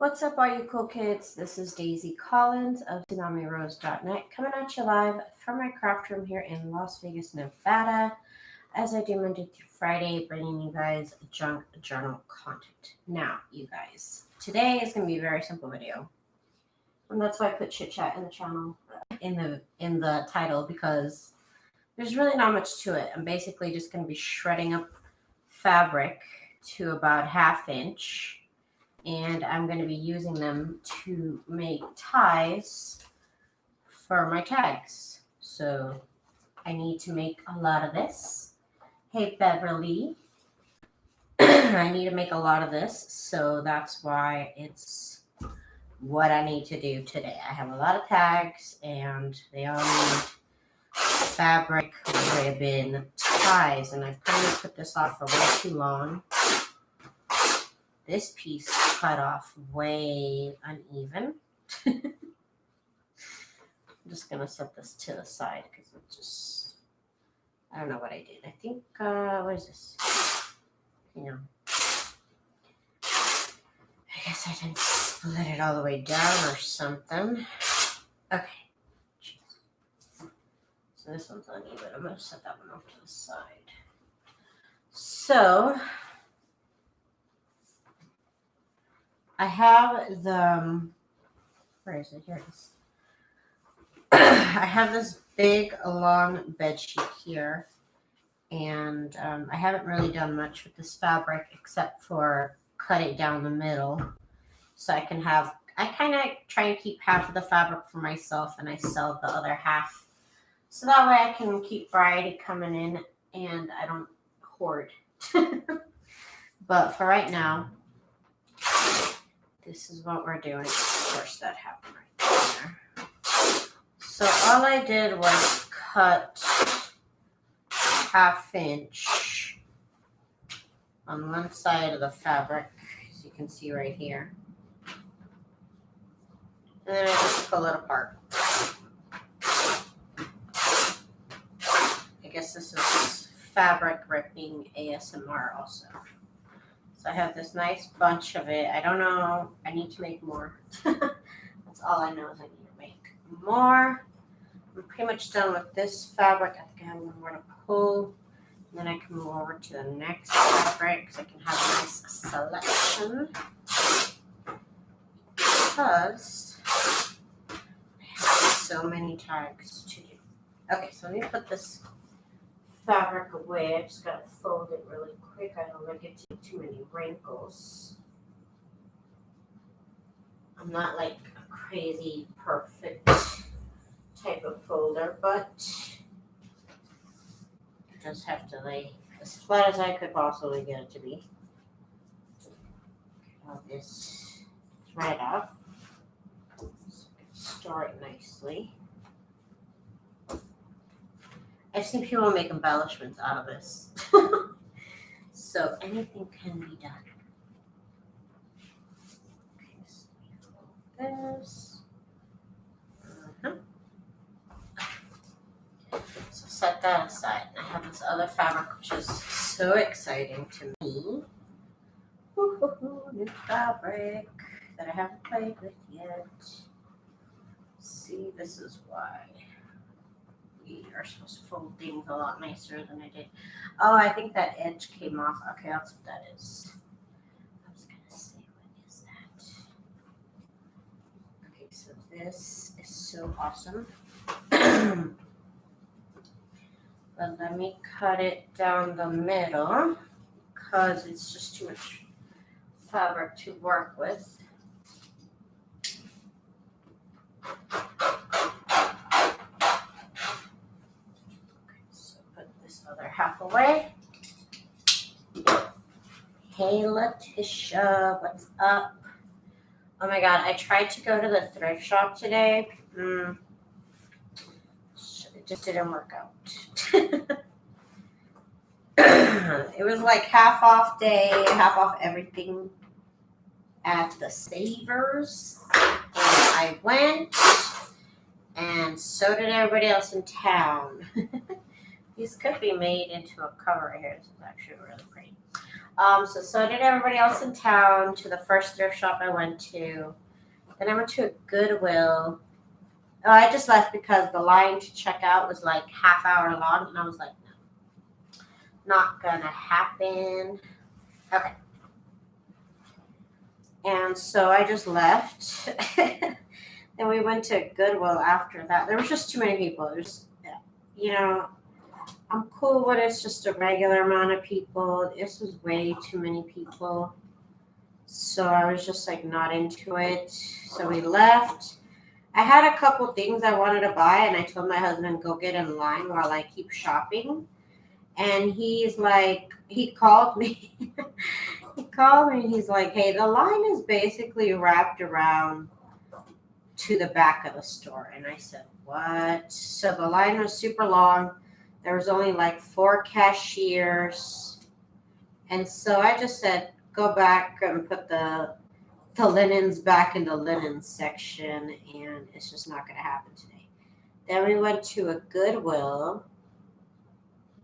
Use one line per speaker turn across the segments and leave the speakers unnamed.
What's up, all you cool kids? This is Daisy Collins of TsunamiRose.net coming at you live from my craft room here in Las Vegas, Nevada, as I do Monday through Friday, bringing you guys junk journal content. Now, you guys, today is going to be a very simple video, and that's why I put Chit Chat in the channel in the title, because there's really not much to it. I'm basically just going to be shredding up fabric to about 1/2 inch. And I'm going to be using them to make ties for my tags. So I need to make a lot of this. Hey, Beverly. I need to make a lot of this. So that's why it's what I need to do today. I have a lot of tags and they all need fabric, ribbon, ties. And I've kind of put this off for way too long. This piece cut off way uneven. I'm just going to set this to the side because it just, I don't know what I did. I think, what is this? I guess I didn't split it all the way down or something. Okay. Jeez. So this one's uneven. I'm going to set that one off to the side. So I have the, where is it? Here it is. I have this big, long bed sheet here, and I haven't really done much with this fabric except for cut it down the middle. So I can have, I kind of try and keep half of the fabric for myself, and I sell the other half. So that way I can keep variety coming in, and I don't hoard. But for right now, this is what we're doing. Of course, that happened right there. So all I did was cut 1/2 inch on one side of the fabric, as you can see right here. And then I just pull it apart. I guess this is fabric ripping ASMR also. So I have this nice bunch of it. I don't know. I need to make more. That's all I know is I need to make more. I'm pretty much done with this fabric. I think I have one more to pull. And then I can move over to the next fabric because I can have a nice selection. Because I have so many tags to do. Okay, so let me put this fabric away. I just gotta fold it really quick. I don't want to get too many wrinkles. I'm not like a crazy perfect type of folder, but I just have to lay as flat as I could possibly get it to be. All this thread up so I can store it nicely. I've seen people make embellishments out of this. So anything can be done. Okay, so we fold this. So set that aside. I have this other fabric, which is so exciting to me. New fabric that I haven't played with yet. See, this is why we are supposed to fold things a lot nicer than I did. Oh, I think that edge came off. Okay, that's what that is. I was going to say, what is that? Okay, so this is so awesome. But let me cut it down the middle because it's just too much fabric to work with. Other half away. Hey Letitia, what's up? Oh my god, I tried to go to the thrift shop today. It just didn't work out. It was like half off day, half off everything at the Savers. And I went, and so did everybody else in town. These could be made into a cover right here. This is actually really pretty. So did everybody else in town to the first thrift shop I went to. Then I went to a Goodwill. Oh, I just left because the line to check out was like half hour long, and I was like, no, not gonna happen. Okay. And so I just left. Then we went to Goodwill after that. There was just too many people. There's, you know, I'm cool when it's just a regular amount of people. This was way too many people. So I was just like not into it. So we left. I had a couple things I wanted to buy, and I told my husband, go get in line while I keep shopping. And he's like, he called me. He called me and he's like, hey, the line is basically wrapped around to the back of the store. And I said, what? So the line was super long. There was only like 4 cashiers. And so I just said, go back and put the linens back in the linen section, and it's just not going to happen today. Then we went to a Goodwill,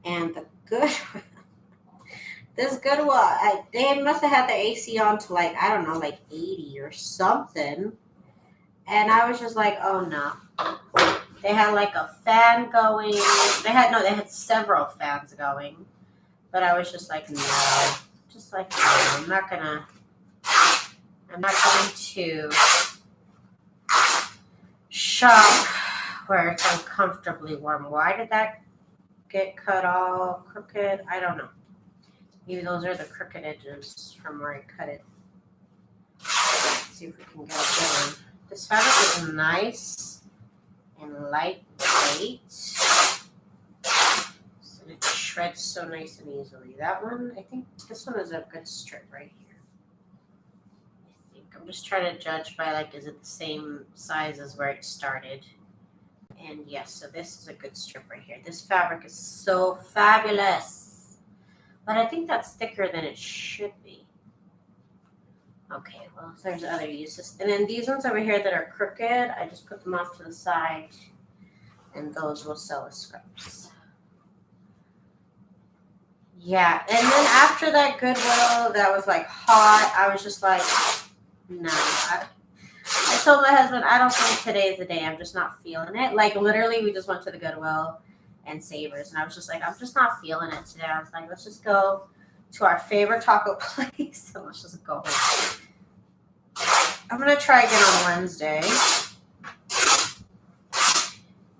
and the Goodwill, this Goodwill, they must have had the AC on to like, I don't know, like 80 or something. And I was just like, oh no. They had like a fan going. They had several fans going. But I was just like, no. Just like, no, I'm not going to shop where it's uncomfortably warm. Why did that get cut all crooked? I don't know. Maybe those are the crooked edges from where I cut it. Let's see if we can get a good one. This fabric is nice and lightweight. So it shreds so nice and easily. That one, I think this one is a good strip right here. I'm just trying to judge by like, is it the same size as where it started? And yes, so this is a good strip right here. This fabric is so fabulous. But I think that's thicker than it should be. Okay, well, there's other uses. And then these ones over here that are crooked, I just put them off to the side. And those will sell as scraps. Yeah, and then after that Goodwill that was like hot, I was just like, no. I told my husband, I don't think today is the day. I'm just not feeling it. Like, literally, we just went to the Goodwill and Savers, and I was just like, I'm just not feeling it today. I was like, let's just go to our favorite taco place, and let's just go home. I'm going to try again on Wednesday.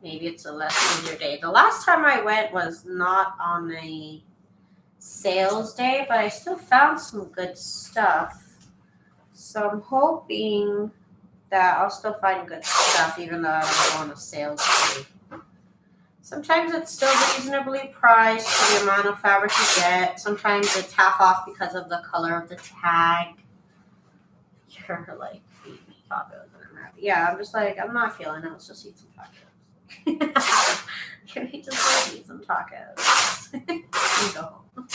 Maybe it's a less busier day. The last time I went was not on a sales day, but I still found some good stuff. So I'm hoping that I'll still find good stuff even though I don't go on a sales day. Sometimes it's still reasonably priced for the amount of fabric you get. Sometimes it's half off because of the color of the tag. You're like, feed me tacos. And I'm happy. Yeah, I'm just like, I'm not feeling it. Let's just eat some tacos. Can we just eat some tacos? And go home.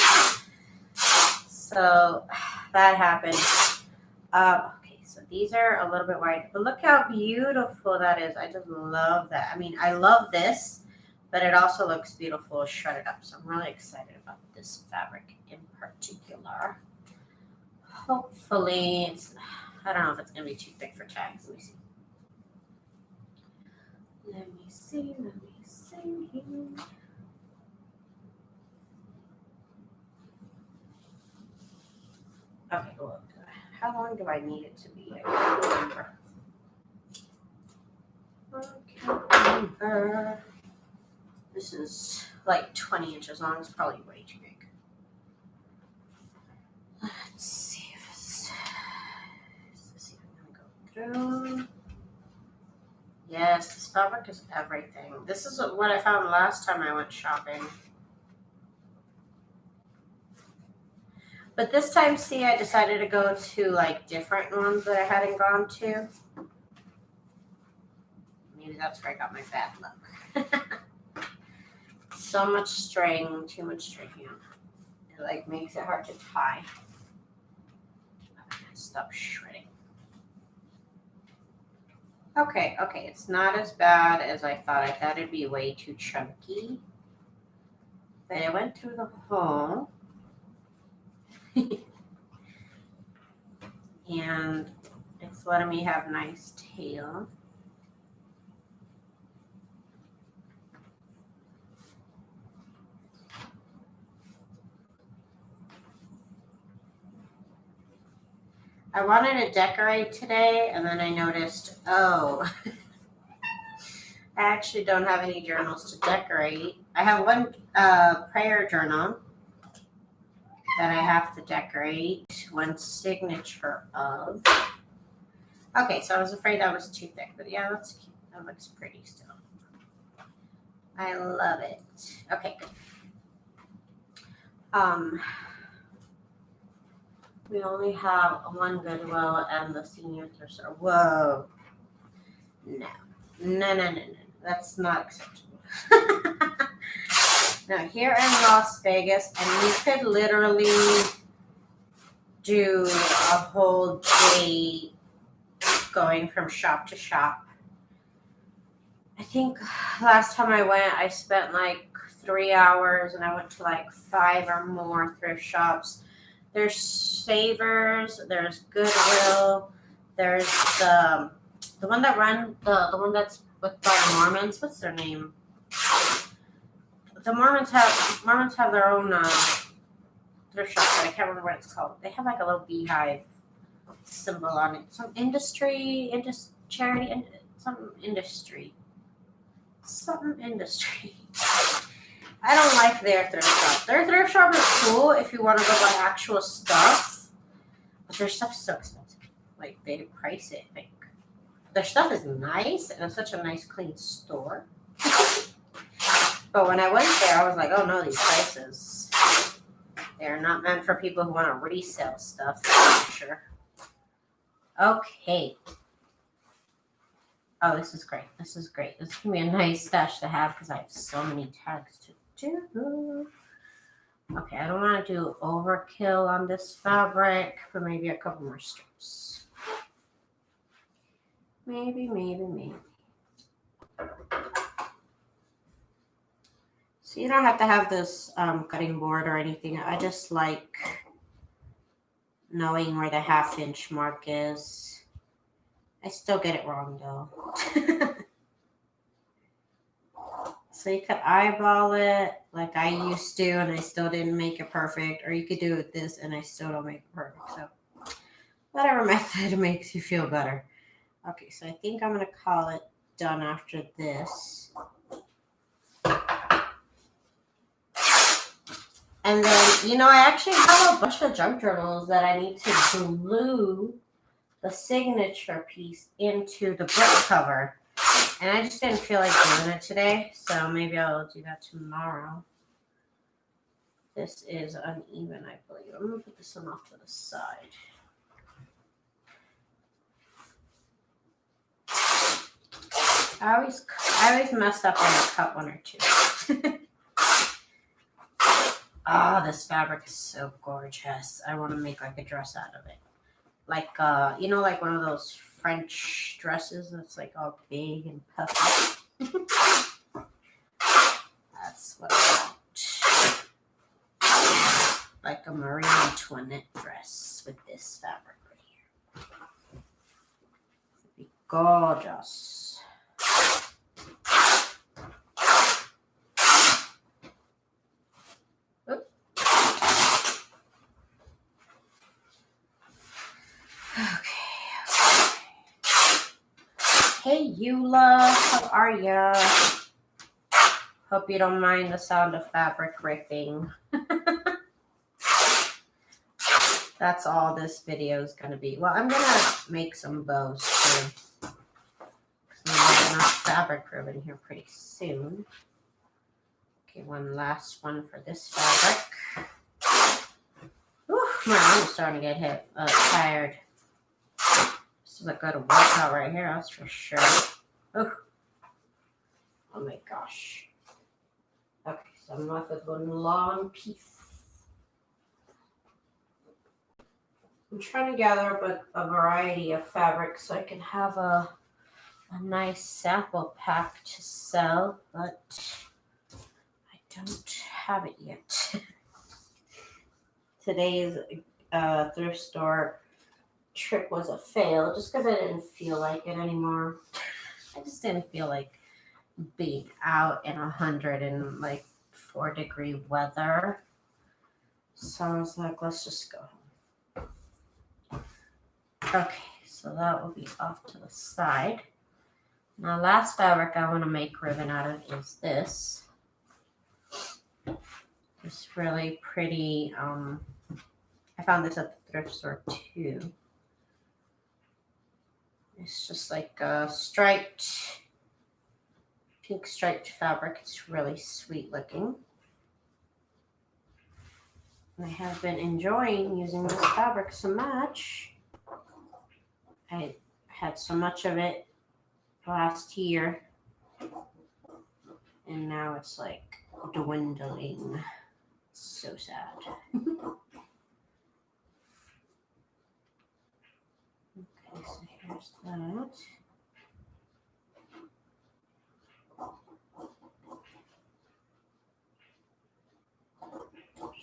So that happened. Okay, so these are a little bit wide, but look how beautiful that is. I just love that. I mean, I love this, but it also looks beautiful shredded up. So I'm really excited about this fabric in particular. Hopefully it's, I don't know if it's going to be too thick for tags. Let me see. Let me see. Okay, well, how long do I need it to be? I can't remember. This is like 20 inches long. It's probably way too big. Let's see if is this even going to go through? Yes, this fabric is everything. This is what I found last time I went shopping. But this time, see, I decided to go to like different ones that I hadn't gone to. Maybe that's where I got my bad luck. So much string, too much string. It like makes it hard to tie. Stop shredding. Okay, it's not as bad as I thought. I thought it'd be way too chunky. but it went through the hole. And it's letting me have nice tail. I wanted to decorate today, and then I noticed, oh, I actually don't have any journals to decorate. I have one prayer journal that I have to decorate, one signature of. Okay, so I was afraid that was too thick, but yeah, that's cute. That looks pretty still. I love it. Okay, good. We only have one Goodwill and the senior thrift store. Whoa. No. No. That's not acceptable. Now, here in Las Vegas, and you could literally do a whole day going from shop to shop. I think last time I went, I spent like 3 hours, and I went to like 5 or more thrift shops. There's Savers, there's Goodwill, there's the one that run the one that's with the Mormons. What's their name? The Mormons have their own thrift shop, but I can't remember what it's called. They have like a little beehive symbol on it. Some charity, something industry. I don't like their thrift shop. Their thrift shop is cool if you want to go buy actual stuff, but their stuff is so expensive. Like, they price it. Like, their stuff is nice, and it's such a nice, clean store. But when I went there, I was like, oh no, these prices. They're not meant for people who want to resell stuff, that's for sure. Okay. Oh, this is great. This is great. This can be a nice stash to have because I have so many tags to do. Okay, I don't want to do overkill on this fabric, but maybe a couple more strips. Maybe. So you don't have to have this cutting board or anything. I just like knowing where the 1/2 inch mark is. I still get it wrong though. So you could eyeball it like I used to, and I still didn't make it perfect. Or you could do it with this, and I still don't make it perfect. So whatever method makes you feel better. Okay, so I think I'm going to call it done after this. And then, I actually have a bunch of junk journals that I need to glue the signature piece into the book cover. And I just didn't feel like doing it today, so maybe I'll do that tomorrow. This is uneven, I believe. I'm going to put this one off to the side. I always mess up when I cut one or two. Oh, this fabric is so gorgeous. I want to make like a dress out of it. Like, like one of those French dresses that's like all big and puffy. That's what I want. Like a Marie Antoinette dress with this fabric right here. It'd be gorgeous. Hey, Eula, how are ya? Hope you don't mind the sound of fabric ripping. That's all this video is going to be. Well, I'm going to make some bows too. We'll have enough fabric ribbon here pretty soon. Okay, one last one for this fabric. Whew, my arm's starting to get tired. This is a good workout right here, that's for sure. Oh my gosh. Okay, so I'm left with one long piece. I'm trying to gather a variety of fabrics so I can have a nice sample pack to sell, but I don't have it yet. Today's thrift store trip was a fail just because I didn't feel like it anymore. I just didn't feel like being out in 104-degree weather. So I was like, let's just go home. Okay, so that will be off to the side. Now, last fabric I want to make ribbon out of is this. This really pretty, I found this at the thrift store too. It's just like a striped, pink striped fabric. It's really sweet looking. And I have been enjoying using this fabric so much. I had so much of it last year, and now it's like dwindling. It's so sad. Okay, so here's that.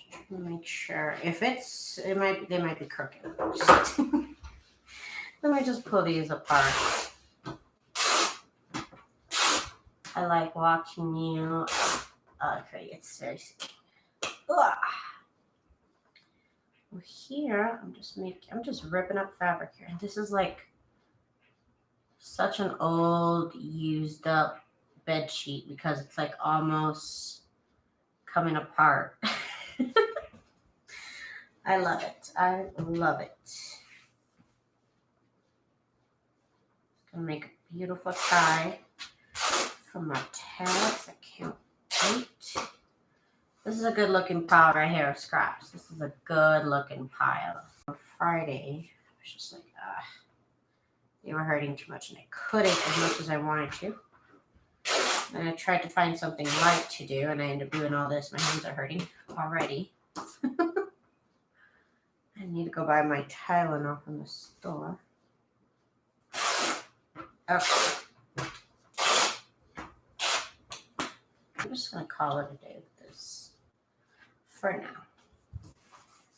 Just to make sure if they might be crooked. Let me just pull these apart. I like watching you. Okay, it's very sweet. Well, here I'm just ripping up fabric here. And this is like such an old, used up bed sheet because it's like almost coming apart. I love it. I love it. Gonna make a beautiful tie for my tags. I can't wait. This is a good looking pile right here of scraps. This is a good looking pile. On Friday, I was just like, they were hurting too much and I couldn't as much as I wanted to. And I tried to find something light to do and I ended up doing all this. My hands are hurting already. I need to go buy my Tylenol from the store. Okay. I'm just going to call it a day with this for now.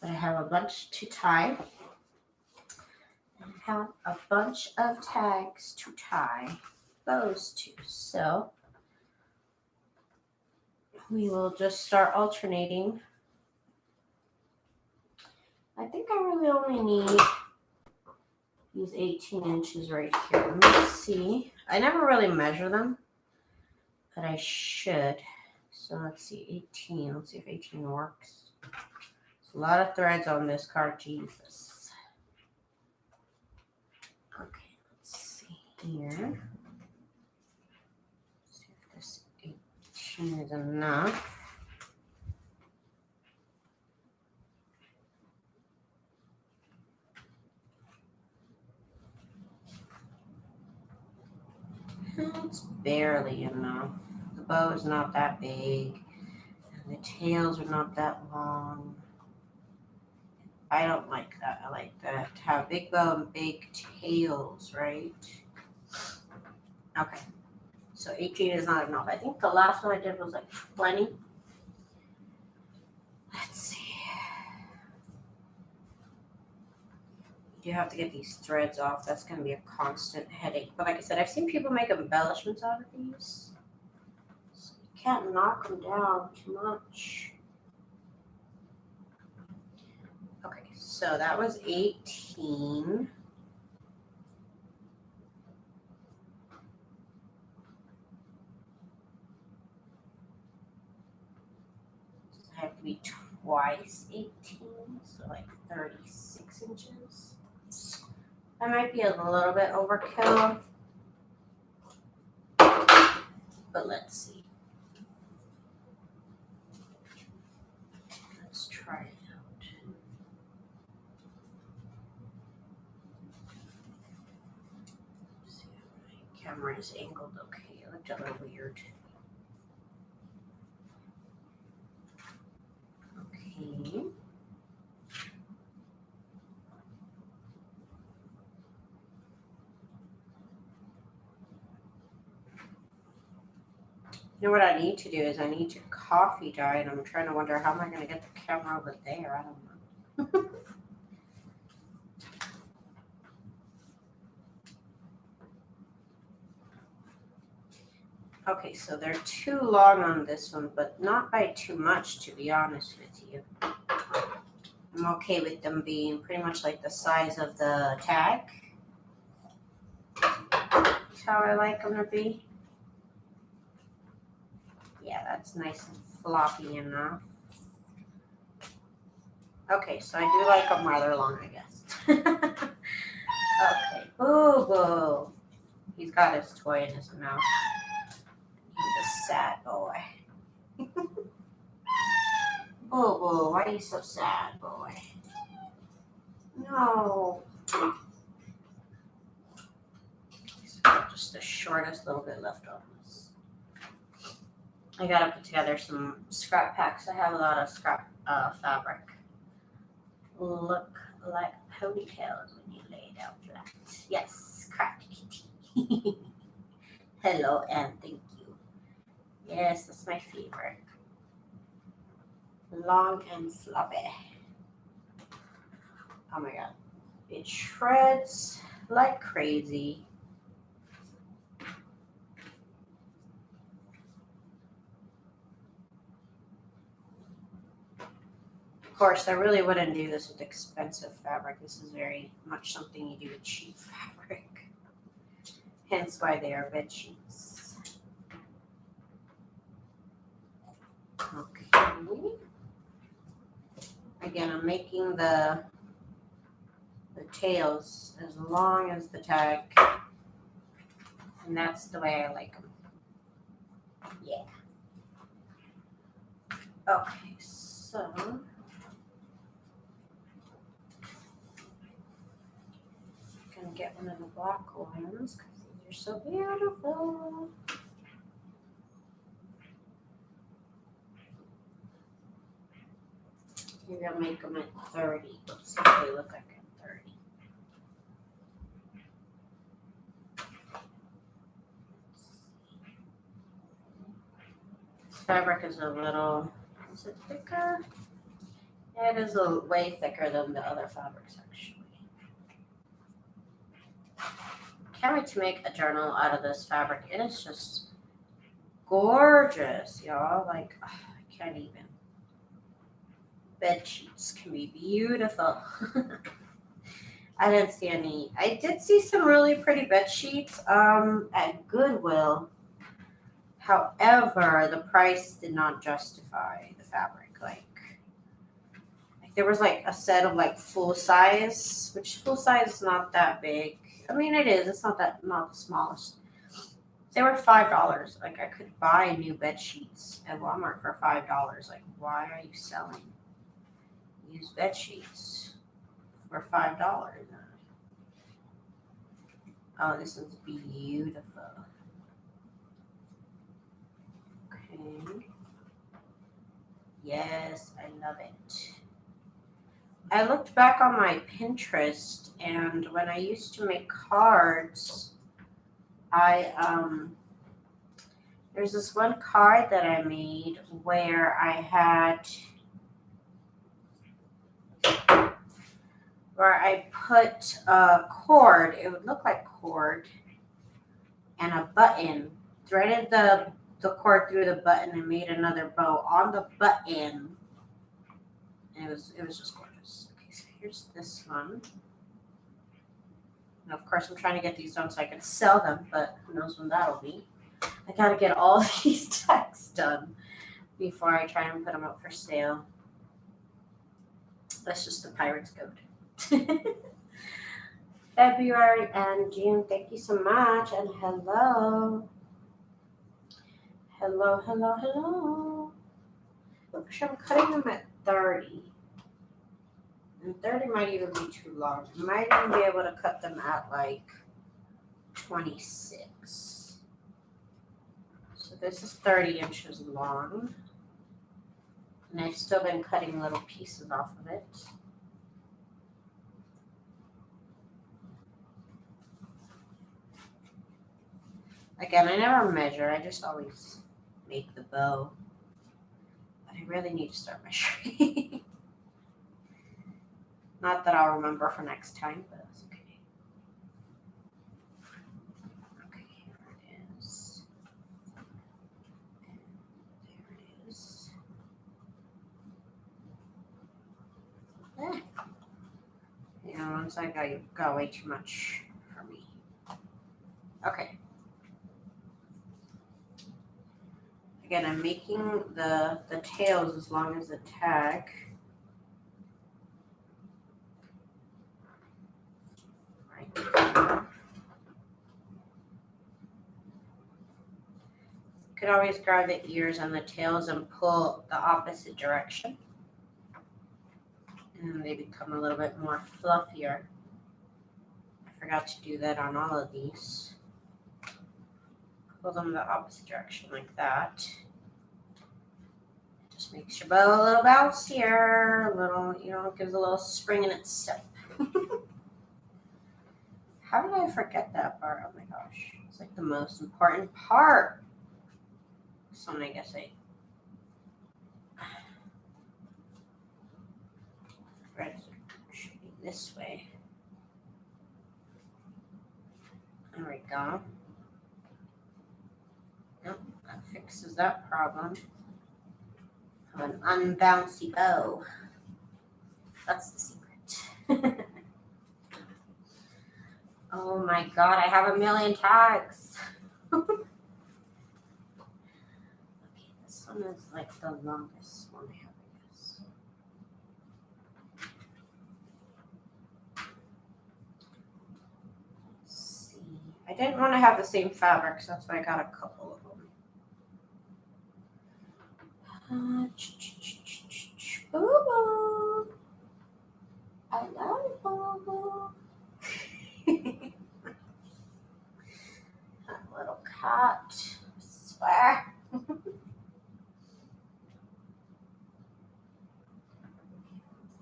But I have a bunch to tie. I have a bunch of tags to tie those to. So we will just start alternating. I think I really only need these 18 inches right here. Let me see. I never really measure them, but I should. So let's see, 18. Let's see if 18 works. There's a lot of threads on this card, Jesus. Okay, let's see here. Let's see if this 18 is enough. It's barely enough. The bow is not that big. And the tails are not that long. I don't like that. I like that to have big bow and big tails, right? Okay. So 18 is not enough. I think the last one I did was like 20. Let's see. You have to get these threads off. That's going to be a constant headache. But like I said, I've seen people make embellishments out of these. So you can't knock them down too much. Okay, so that was 18. Does it have to be twice 18? So like 36 inches. That might be a little bit overkill. But let's see. Let's try it out. See if my camera is angled okay. It looked a little weird. Okay. You know what I need to do is I need to coffee dye, and I'm trying to wonder how am I going to get the camera over there. I don't know. Okay, so they're too long on this one, but not by too much, to be honest with you. I'm okay with them being pretty much like the size of the tag. That's how I like them to be. Yeah, that's nice and floppy enough. Okay, so I do like them rather long, I guess. Okay, Boo Boo. He's got his toy in his mouth. He's a sad boy. Boo Boo, why are you so sad, boy? No. Just the shortest little bit left on this. I gotta put together some scrap packs. I have a lot of scrap fabric. Look like ponytails when you lay it out flat. Yes, craft kitty. Hello and thank you. Yes, that's my favorite. Long and floppy. Oh my god. It shreds like crazy. Of course, I really wouldn't do this with expensive fabric. This is very much something you do with cheap fabric. Hence why they are bed sheets. Okay. Again, I'm making the tails as long as the tag. And that's the way I like them. Yeah. Okay, so I'm gonna get one of the black ones because these are so beautiful. Maybe I'll make them at 30. Let's see what they look like at 30. This fabric is a little, is it thicker? Yeah, it is way thicker than the other fabrics actually. Can't wait to make a journal out of this fabric. It is just gorgeous, y'all. Like, oh, I can't even. Bed sheets can be beautiful. I didn't see any. I did see some really pretty bed sheets at Goodwill. However, the price did not justify the fabric. Like there was like a set of like full size, which full size is not that big. I mean, it is. It's not the smallest. They were $5. Like I could buy new bed sheets at Walmart for $5. Like, why are you selling used bed sheets for $5? Oh, this one's beautiful. Okay. Yes, I love it. I looked back on my Pinterest, and when I used to make cards, there's this one card that I made where I put a cord, it would look like cord, and a button, threaded the cord through the button and made another bow on the button. And it was just gorgeous. Okay, so here's this one. And of course, I'm trying to get these done so I can sell them, but who knows when that'll be. I gotta get all these tags done before I try and put them up for sale. That's just the Pirate's Code. February and June, thank you so much, and hello. Hello, hello, hello. Look, I'm cutting them at 30. And 30 might even be too long. I might even be able to cut them at like 26. So this is 30 inches long. And I've still been cutting little pieces off of it. Again, I never measure. I just always make the bow. But I really need to start measuring. Not that I'll remember for next time, but that's okay. Okay, here it is. And there it is. Yeah, once I got way too much for me. Okay. Again, I'm making the tails as long as the tag. Right. You could always grab the ears and the tails and pull the opposite direction. And they become a little bit more fluffier. I forgot to do that on all of these. Pull them the opposite direction like that. Just makes your bow a little bouncier, a little, gives a little spring in its step. How did I forget that part? Oh my gosh. It's like the most important part. So I guess I read it should be this way. There we go. Nope, that fixes that problem. An unbouncy bow. That's the secret. Oh my god, I have a million tags. Okay, this one is like the longest one I have, I guess. Let's see. I didn't want to have the same fabric, so that's why I got a couple of them. Boo-boo. I love you, boo-boo. That little cat. I swear. Let's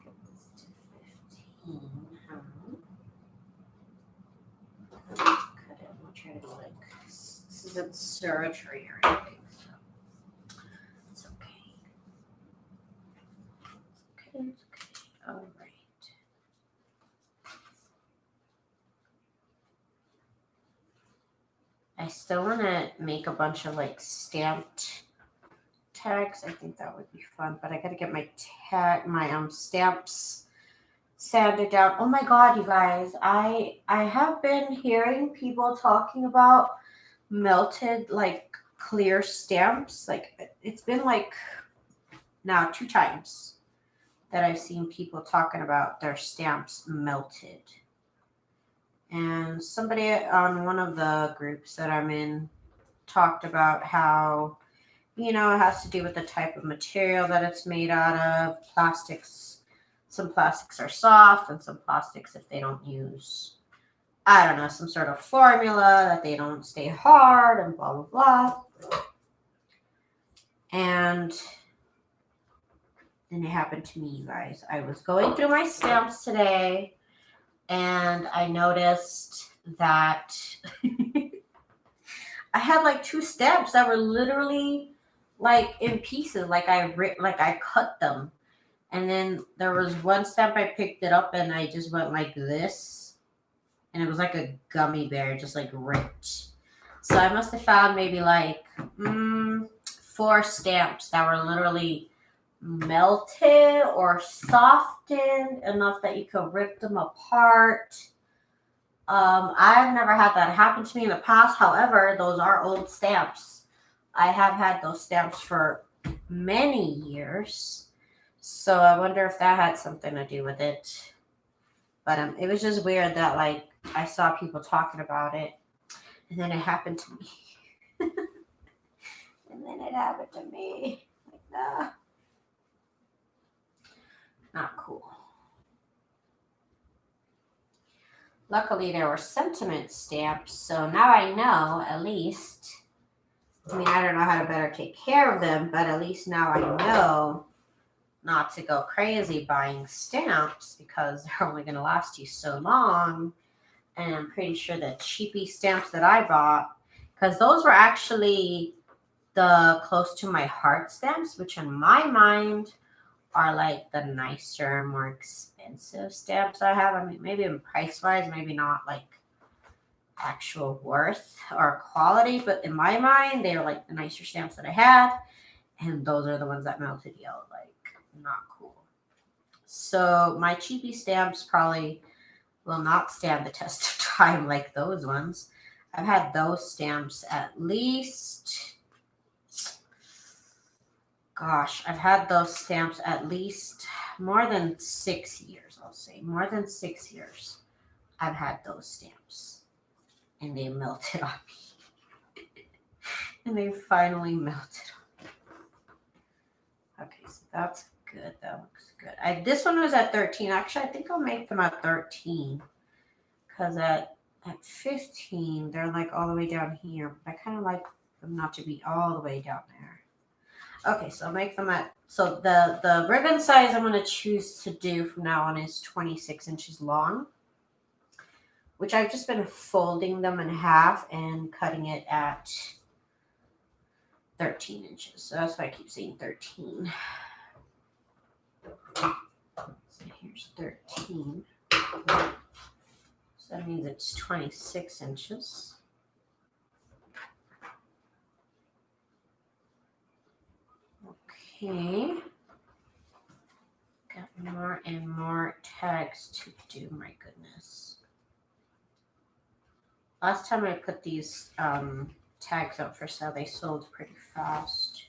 get this to 15. Cut it. I'll try to be like, this isn't surgery or anything, so it's okay. It's okay. All right. I still want to make a bunch of like stamped tags. I think that would be fun, but I got to get my stamps sanded down. Oh my god, you guys. I have been hearing people talking about melted like clear stamps. Like it's been like now 2 times that I've seen people talking about their stamps melted. And somebody on one of the groups that I'm in talked about how, it has to do with the type of material that it's made out of. Plastics, some plastics are soft, and some plastics, if they don't use, I don't know, some sort of formula, that they don't stay hard, and blah, blah, blah. And then it happened to me, you guys. I was going through my stamps today, and I noticed that I had like 2 stamps that were literally like in pieces, like I cut them. And then there was one stamp I picked it up and I just went like this, and it was like a gummy bear, just like ripped. So I must have found maybe like 4 stamps that were literally melted or softened enough that you could rip them apart. I've never had that happen to me in the past. However, those are old stamps. I have had those stamps for many years. So I wonder if that had something to do with it. But it was just weird that like I saw people talking about it, and then it happened to me. And then it happened to me. Like, nah. Not cool. Luckily, there were sentiment stamps, so now I know at least. I mean, I don't know how to better take care of them, but at least now I know not to go crazy buying stamps because they're only going to last you so long. And I'm pretty sure the cheapy stamps that I bought, because those were actually the close to my heart stamps, which in my mind are like the nicer, more expensive stamps I have. I mean, maybe in price wise, maybe not like actual worth or quality, but in my mind, they are like the nicer stamps that I had. And those are the ones that melted yellow, like not cool. So my cheapy stamps probably will not stand the test of time like those ones. I've had those stamps at least, gosh, I've had those stamps at least more than 6 years, I'll say. More than 6 years I've had those stamps. And they melted on me. And they finally melted on me. Okay, so that's good. That looks good. This one was at 13. Actually, I think I'll make them at 13. Because at 15, they're like all the way down here. But I kind of like them not to be all the way down there. Okay, so I'll make them at, so the ribbon size I'm going to choose to do from now on is 26 inches long, which I've just been folding them in half and cutting it at 13 inches. So that's why I keep saying 13. So here's 13. So that means it's 26 inches. Okay. Got more and more tags to do, my goodness. Last time I put these tags up for sale, they sold pretty fast.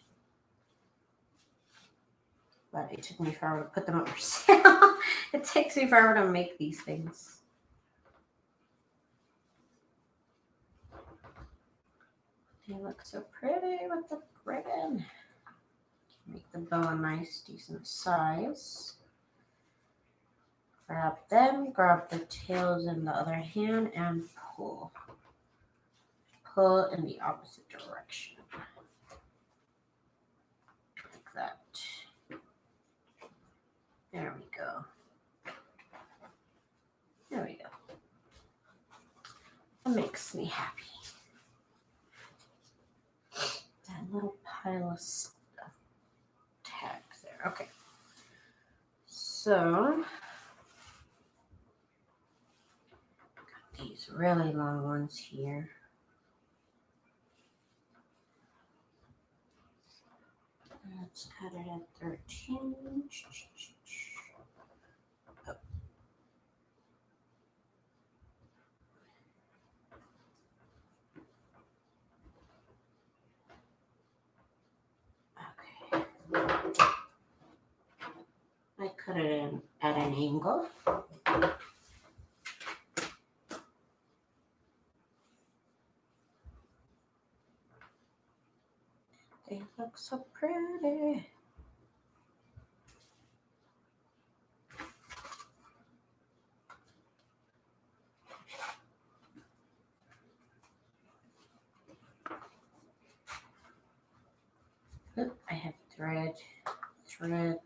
But it took me forever to put them up for sale. It takes me forever to make these things. They look so pretty with the ribbon. Make the bow a nice, decent size. Grab them, grab the tails in the other hand, and pull. Pull in the opposite direction. Like that. There we go. There we go. That makes me happy. That little pile of stuff. Tags there. Okay. So, got these really long ones here. Let's cut it at 13. Oh. Okay. I cut it in at an angle. They look so pretty. Oop, I have thread. Okay.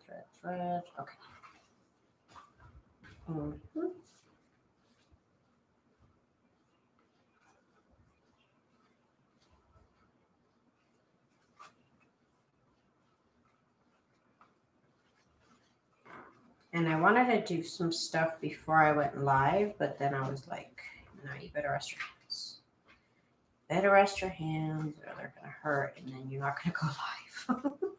And I wanted to do some stuff before I went live, but then I was like, no, you better rest your hands. Better rest your hands or they're going to hurt and then you're not going to go live.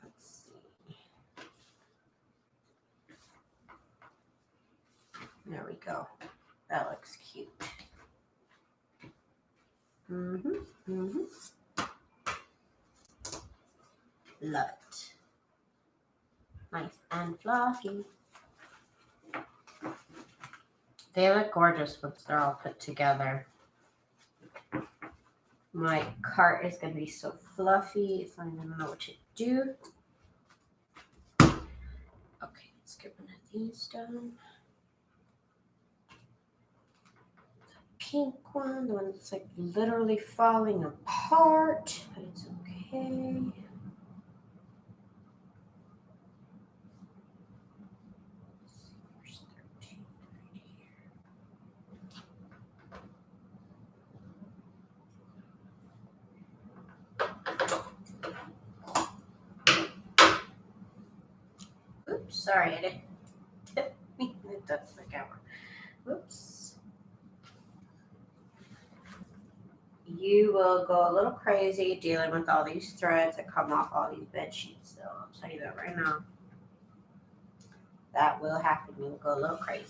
Let's see. There we go. That looks cute. Love it. Nice and fluffy. They look gorgeous once they're all put together. My cart is going to be so fluffy. It's not even going to know what to do. Okay, let's get one of these done. The pink one, the one that's like literally falling apart, but it's okay. Oops, sorry, I didn't mean to touch the camera. Oops. You will go a little crazy dealing with all these threads that come off all these bed sheets, though. I'll tell you that right now. That will happen. You'll go a little crazy.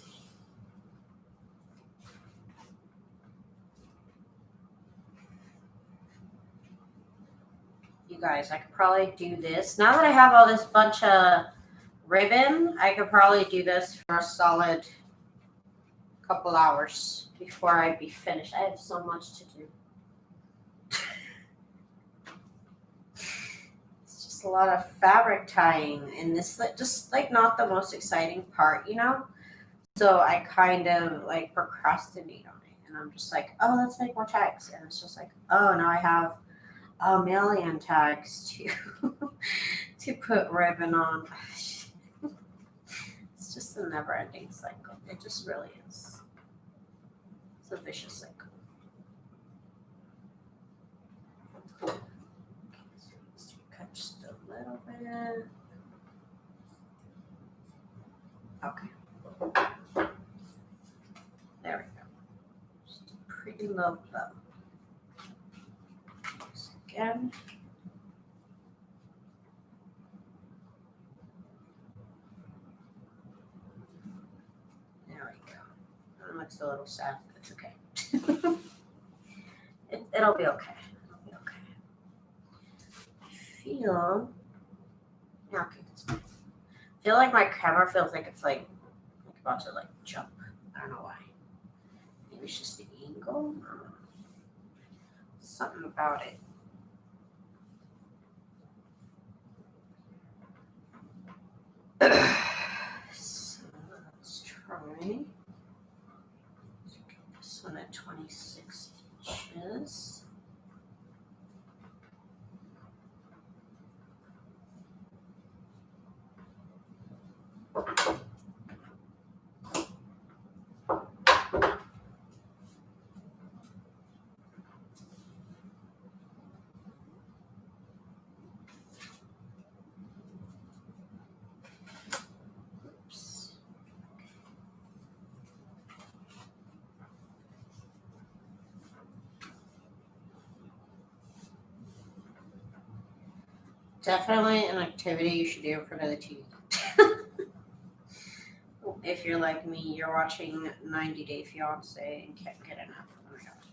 You guys, I could probably do this. Now that I have all this bunch of ribbon, I could probably do this for a solid couple hours before I'd be finished. I have so much to do. It's just a lot of fabric tying, and this just like not the most exciting part, you know? So I kind of like procrastinate on it, and I'm just like, oh, let's make more tags, and it's just like, oh, now I have a million tags to put ribbon on. It's just a never-ending cycle. It just really is. It's a vicious cycle. Okay, so let's cut just a little bit. Okay. There we go. Just a pretty low bow. Just again. There we go. That looks a little sad, but it's okay. It'll be okay. It'll be okay. I feel like my camera feels like it's like about to like jump. I don't know why. Maybe it's just the angle. I don't know. Something about it. So let's try. Let's get this one at 26 inches. Definitely an activity you should do in front of the TV. If you're like me, you're watching 90 Day Fiancé and can't get enough. Oh my god.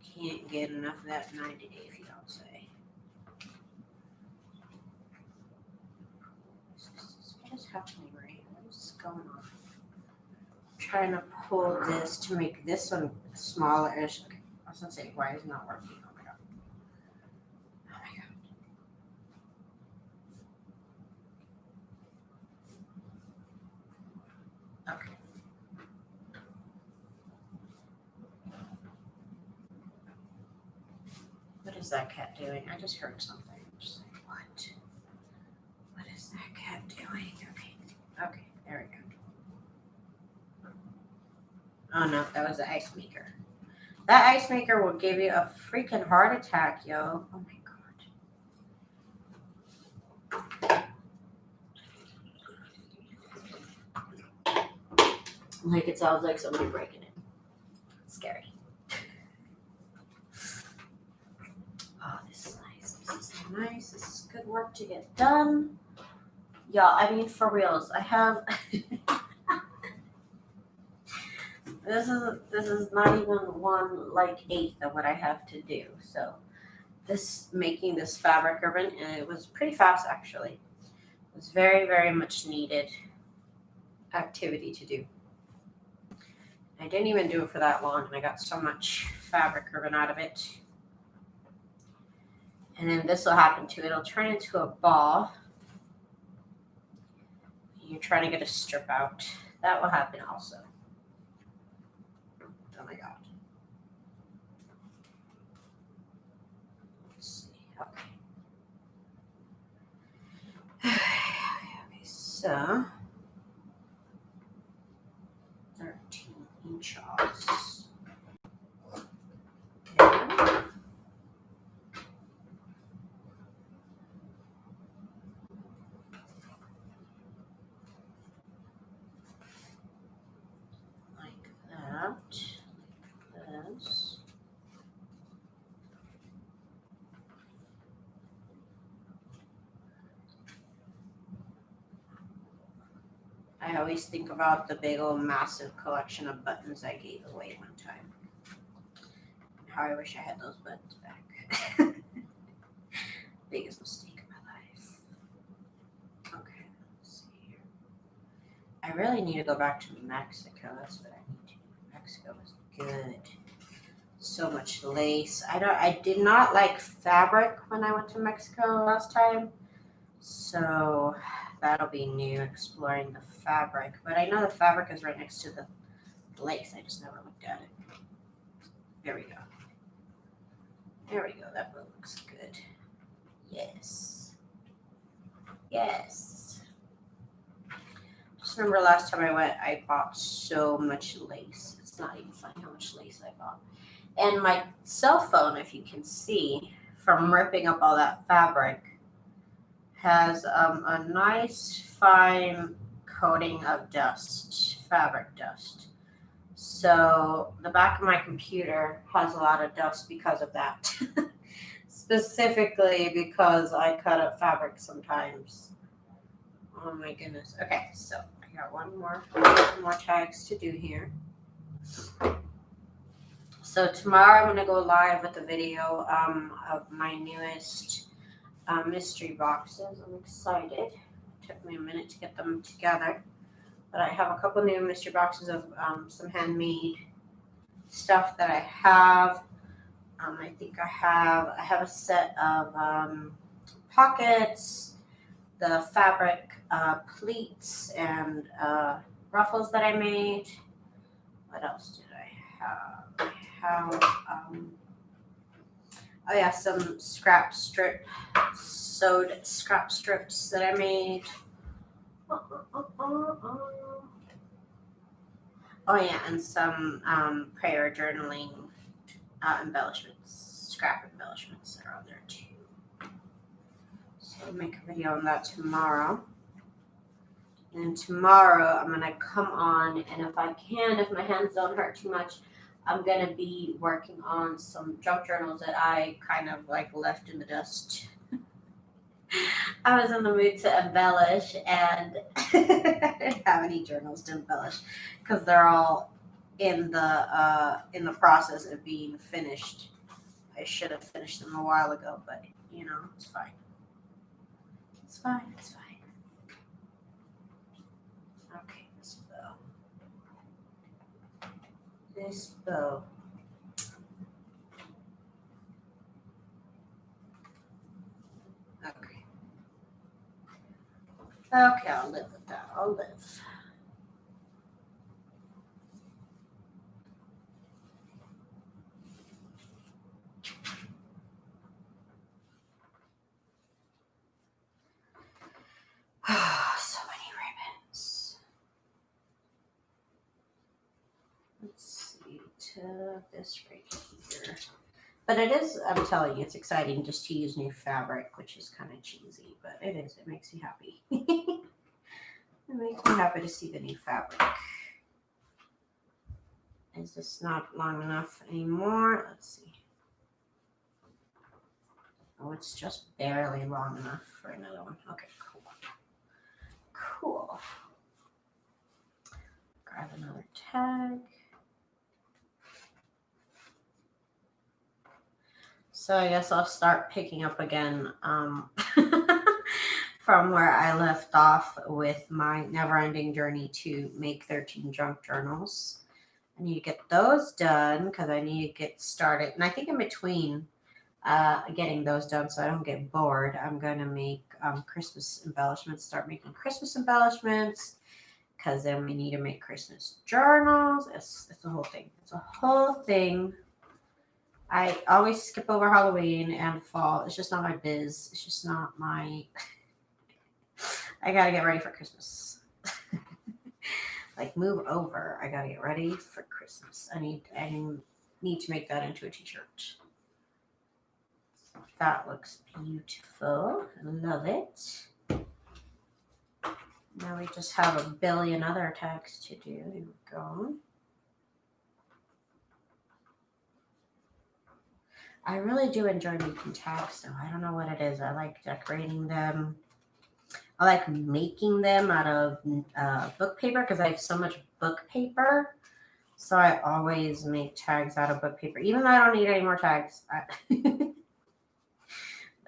Can't get enough of that 90 Day Fiancé. What is happening right here? What is going on? I'm trying to pull this to make this one smaller-ish. Okay. I was going to say, why is it not working? Oh my god. Oh my god. Okay. What is that cat doing? I just heard something. I'm just like, what? What is that cat doing? Okay. Okay, there we go. Oh no, that was the ice maker. That ice maker will give you a freaking heart attack, yo. Oh my god. Like it sounds like somebody breaking it. It's scary. Oh, this is nice. This is nice. This is good work to get done. Y'all, I mean, for reals, I have... This is not even 1/8 of what I have to do. So making this fabric ribbon, and it was pretty fast actually. It was very, very much needed activity to do. I didn't even do it for that long, and I got so much fabric ribbon out of it. And then this will happen too. It'll turn into a ball. You're trying to get a strip out. That will happen also. Oh my god. Let's see. Okay. Okay, so 13 inches. Okay. I always think about the big old massive collection of buttons I gave away one time. How I wish I had those buttons back. Biggest mistake of my life. Okay, let's see here. I really need to go back to Mexico. That's what I need to do. Mexico is good. So much lace. I did not like fabric when I went to Mexico last time. So that'll be new, exploring the fabric. But I know the fabric is right next to the lace. I just never looked at it. There we go. There we go. That bow looks good. Yes. Yes. Just remember last time I went, I bought so much lace. It's not even funny how much lace I bought. And my cell phone, if you can see, from ripping up all that fabric, has a nice fine coating of dust, fabric dust. So the back of my computer has a lot of dust because of that. Specifically because I cut up fabric sometimes. Oh my goodness. Okay, so I got one more tags to do here. So tomorrow I'm going to go live with a video of my newest mystery boxes. I'm excited. It took me a minute to get them together. But I have a couple new mystery boxes of some handmade stuff that I have. I think I have a set of pockets, the fabric pleats and ruffles that I made. What else did I have? I have some sewed scrap strips that I made. Oh yeah, and some prayer journaling embellishments, scrap embellishments that are on there too. So I'll make a video on that tomorrow. And tomorrow I'm gonna come on, and if I can, if my hands don't hurt too much, I'm gonna be working on some junk journals that I kind of like left in the dust. I was in the mood to embellish, and I didn't have any journals to embellish because they're all in the process of being finished. I should have finished them a while ago, but you know, it's fine. It's fine. It's fine. Okay, this bow. This bow. Okay. Okay, I'll live with that. I'll live. So many ribbons. Let's see, to this right here. But it is, I'm telling you, it's exciting just to use new fabric, which is kind of cheesy, but it is. It makes me happy. It makes me happy to see the new fabric. Is this not long enough anymore? Let's see. Oh, it's just barely long enough for another one. Okay, cool. Cool. Grab another tag. So I guess I'll start picking up again from where I left off with my never-ending journey to make 13 junk journals. I need to get those done because I need to get started. And I think in between getting those done so I don't get bored, I'm going to make Christmas embellishments, start making Christmas embellishments, because then we need to make Christmas journals. It's a whole thing. It's a whole thing. I always skip over Halloween and fall. It's just not my biz. It's just not my... I got to get ready for Christmas. Like, move over. I got to get ready for Christmas. I need to make that into a t-shirt. That looks beautiful. I love it. Now we just have a billion other tags to do. Here we go. I really do enjoy making tags, though. I don't know what it is. I like decorating them. I like making them out of book paper because I have so much book paper. So I always make tags out of book paper, even though I don't need any more tags.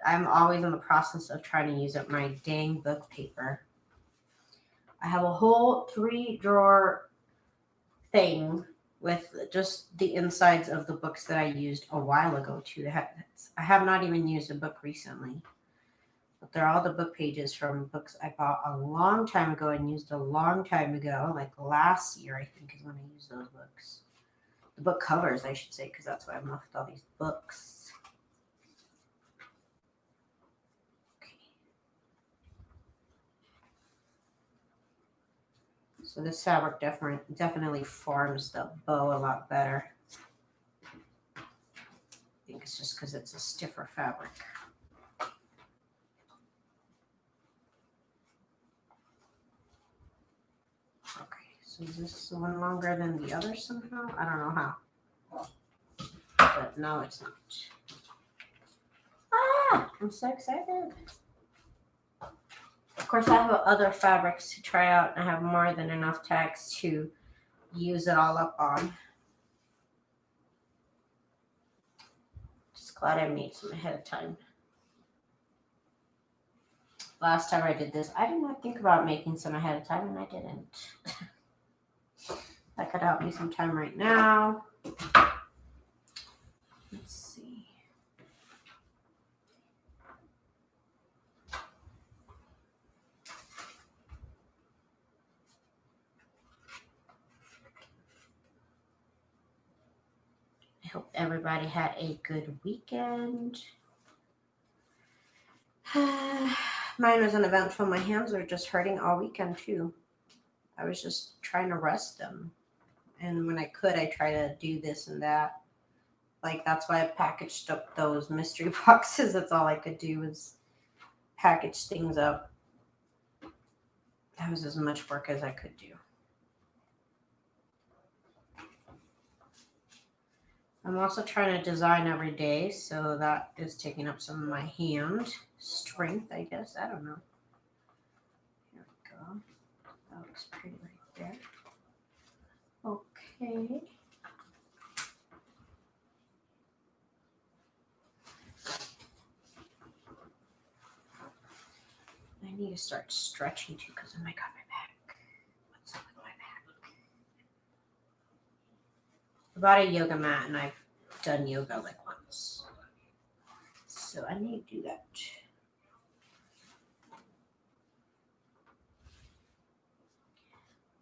I'm always in the process of trying to use up my dang book paper. I have a whole 3-drawer thing with just the insides of the books that I used a while ago too. I have not even used a book recently, but they're all the book pages from books I bought a long time ago and used a long time ago, like last year I think is when I used those books. The book covers, I should say, because that's why I'm left with all these books. So this fabric definitely forms the bow a lot better. I think it's just because it's a stiffer fabric. Okay, so is this one longer than the other somehow? I don't know how. But no, it's not. Ah, I'm so excited. Of course, I have other fabrics to try out, and I have more than enough tags to use it all up on. Just glad I made some ahead of time. Last time I did this, I did not think about making some ahead of time, and I didn't. That could help me some time right now. Let's see. I hope everybody had a good weekend. Mine was uneventful. My hands were just hurting all weekend too. I was just trying to rest them. And when I could, I try to do this and that. Like, that's why I packaged up those mystery boxes. That's all I could do was package things up. That was as much work as I could do. I'm also trying to design every day, so that is taking up some of my hand strength, I guess. I don't know. Here we go. That looks pretty right there. Okay. I need to start stretching too because oh my god, my back. What's up with my back? I bought a yoga mat and I've done yoga like once. So I need to do that.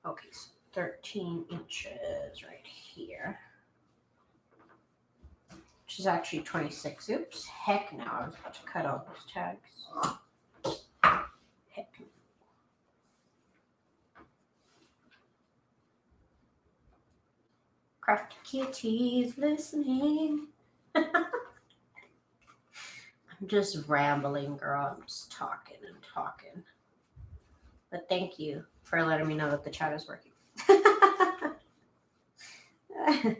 Okay, so 13 inches right here. Which is actually 26. Oops, heck no, I was about to cut all those tags. Heck no. Crafty kitties listening. I'm just rambling, girl. I'm just talking and talking. But thank you for letting me know that the chat is working. I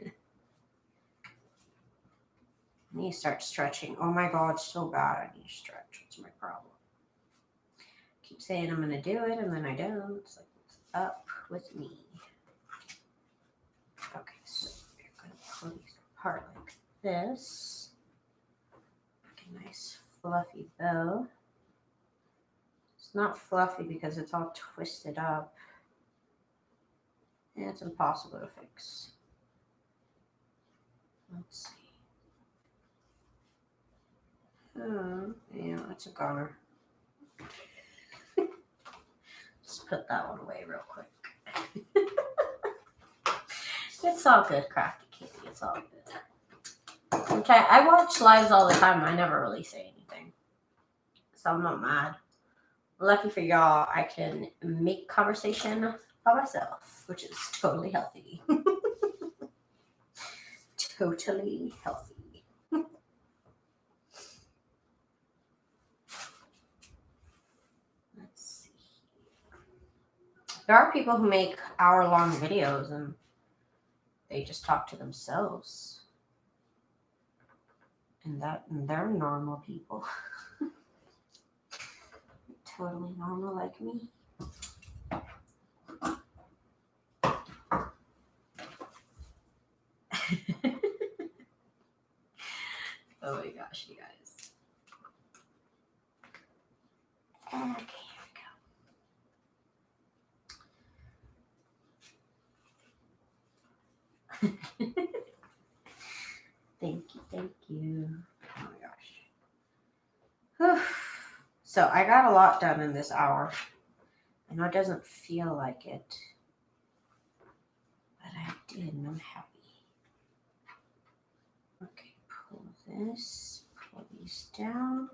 need to start stretching. Oh my god, so bad. I need to stretch. What's my problem? I keep saying I'm going to do it and then I don't. It's like, what's up with me? Okay, so we're going to pull these apart like this. Make a nice fluffy bow. It's not fluffy because it's all twisted up. And it's impossible to fix. Let's see. Yeah, that's a goner. Just put that one away real quick. It's all good, Crafty Kitty. It's all good. Okay, I watch lives all the time. I never really say anything. So I'm not mad. Lucky for y'all, I can make conversation by myself, which is totally healthy. Totally healthy. Let's see. There are people who make hour-long videos and they just talk to themselves. And they're normal people. totally normal like me. Oh my gosh, you guys. Okay, here we go. Thank you. Oh my gosh. Whew. So I got a lot done in this hour. I know it doesn't feel like it, but I did, and I'm happy. Okay, pull these down.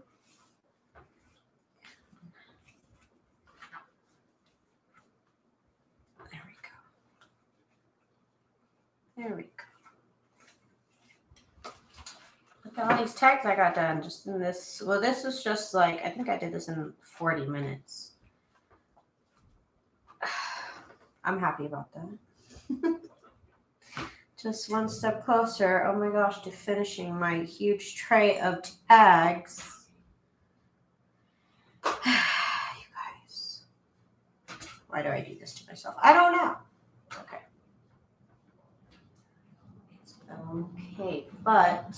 There we go. Look at all these tags I got done just in this. Well, this was just like, I think I did this in 40 minutes. I'm happy about that. Just one step closer, oh my gosh, to finishing my huge tray of tags. You guys, why do I do this to myself? I don't know. Okay. It's okay, but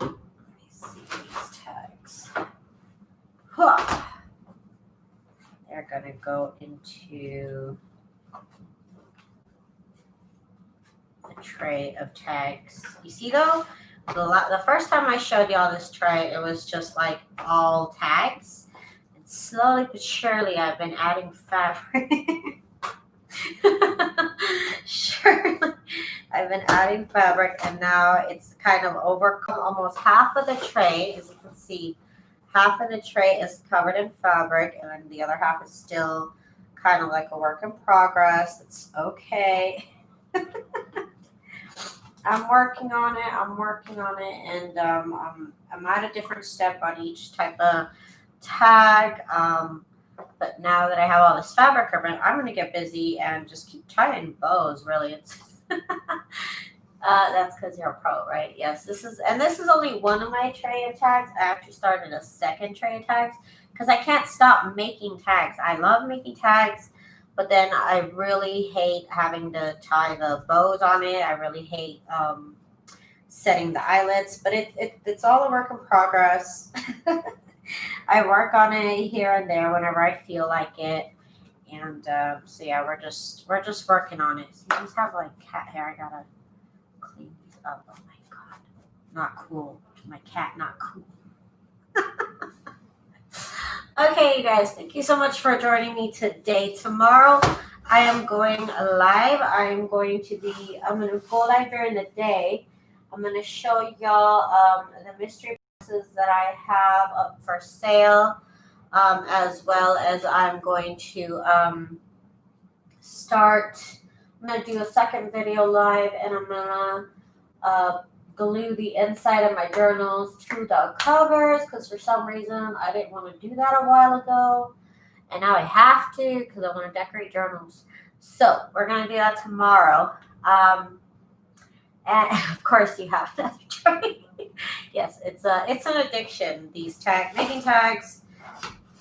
let me see these tags. Huh. They're gonna go into the tray of tags. You see though, the first time I showed y'all this tray, it was just like all tags. And slowly but surely, I've been adding fabric. Surely, I've been adding fabric, and now it's kind of overcome almost half of the tray. As you can see, half of the tray is covered in fabric, and then the other half is still kind of like a work in progress. It's okay. I'm working on it, and I'm at a different step on each type of tag. But now that I have all this fabric ribbon, I'm going to get busy and just keep tying bows, really. It's that's because you're a pro, right? Yes, this is only one of my tray of tags. I actually started a second tray of tags because I can't stop making tags. I love making tags, but then I really hate having to tie the bows on it. I really hate setting the eyelets, but it's all a work in progress. I work on it here and there whenever I feel like it, and so yeah, we're just working on it. So these have like cat hair. I gotta clean these up. Oh my god, not cool. My cat, not cool. Okay, you guys, thank you so much for joining me today. Tomorrow, I am going live. I'm going to go live during the day. I'm going to show y'all the mystery boxes that I have up for sale, as well as I'm going to I'm going to do a second video live, and I'm going to glue the inside of my journals to the covers because for some reason I didn't want to do that a while ago, and now I have to because I want to decorate journals. So we're going to do that tomorrow. And of course you have another tray. Yes, it's an addiction. These making tags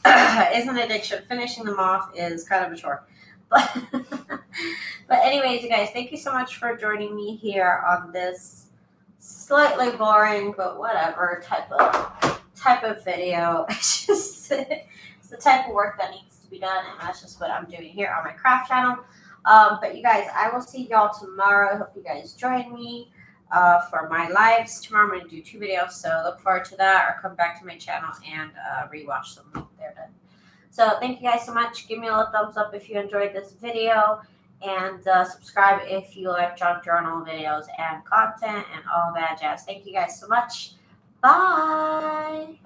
is an addiction. Finishing them off is kind of a chore. But anyways, you guys, thank you so much for joining me here on this slightly boring but whatever type of video. It's the type of work that needs to be done, and that's just what I'm doing here on my craft channel. But you guys, I will see y'all tomorrow. I hope you guys join me for my lives tomorrow. I'm going to do 2 videos, so look forward to that, or come back to my channel and rewatch them. They're done. So thank you guys so much. Give me a little thumbs up if you enjoyed this video, and subscribe if you like junk journal videos and content and all that jazz. Thank you guys so much. Bye.